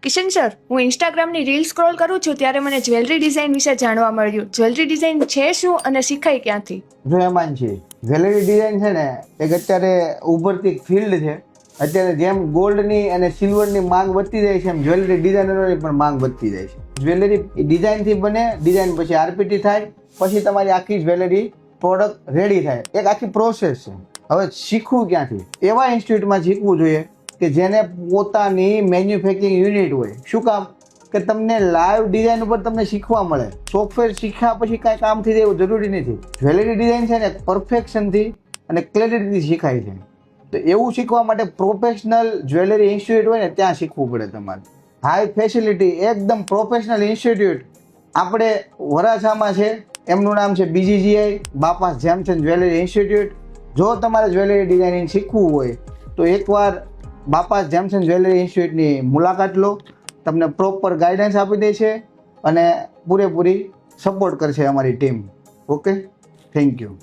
Kishan sir, હું ઇન્સ્ટાગ્રામની reel scroll કરું છું ત્યારે મને જ્વેલરી ડિઝાઇન વિશે જાણવા મળ્યું. જ્વેલરી ડિઝાઇન છે શું અને શીખાય ક્યાંથી? જો એમાં છે જ્વેલરી ડિઝાઇન છે ને એક અત્યારે ઉભરતી ફિલ્ડ છે. અત્યારે જેમ ગોલ્ડની અને સિલ્વરની માંગ વધતી જાય છે એમ જ્વેલરી ડિઝાઇનરોની પણ માંગ વધતી જાય છે. જ્વેલરી ડિઝાઇનથી બને, ડિઝાઇન પછી આરપીટી થાય, પછી તમારી આખી જ્વેલરી પ્રોડક્ટ રેડી થાય. એક આખી પ્રોસેસ છે. હવે શીખવું ક્યાંથી? એવા ઇન્સ્ટિટ્યૂટમાં શીખવું જોઈએ કે જેને પોતાની મેન્યુફેક્ચરિંગ યુનિટ હોય. શું કામ? કે તમને લાઈવ ડિઝાઇન ઉપર તમને શીખવા મળે. સોફ્ટવેર શીખ્યા પછી કાંઈ કામ થઈ જાય એવું જરૂરી નથી. જ્વેલરી ડિઝાઇન છે ને પરફેક્શનથી અને ક્લેરિટીથી શીખાય છે. તો એવું શીખવા માટે પ્રોફેશનલ જ્વેલરી ઇન્સ્ટિટ્યૂટ હોય ને ત્યાં શીખવું પડે તમારે. હાઈ ફેસિલિટી એકદમ પ્રોફેશનલ ઇન્સ્ટિટ્યૂટ આપણે વરાછામાં છે. એમનું નામ છે BGGI, બાપાસ જેમસન જ્વેલરી ઇન્સ્ટિટ્યૂટ. જો તમારે જ્વેલરી ડિઝાઇનિંગ શીખવું હોય તો એકવાર બાપાસ જેમસન જ્વેલરી ઇન્સ્ટિટ્યૂટની મુલાકાત લો. તમને પ્રોપર ગાઈડન્સ આપી દે છે અને પૂરેપૂરી સપોર્ટ કરશે અમારી ટીમ. Okay, thank you.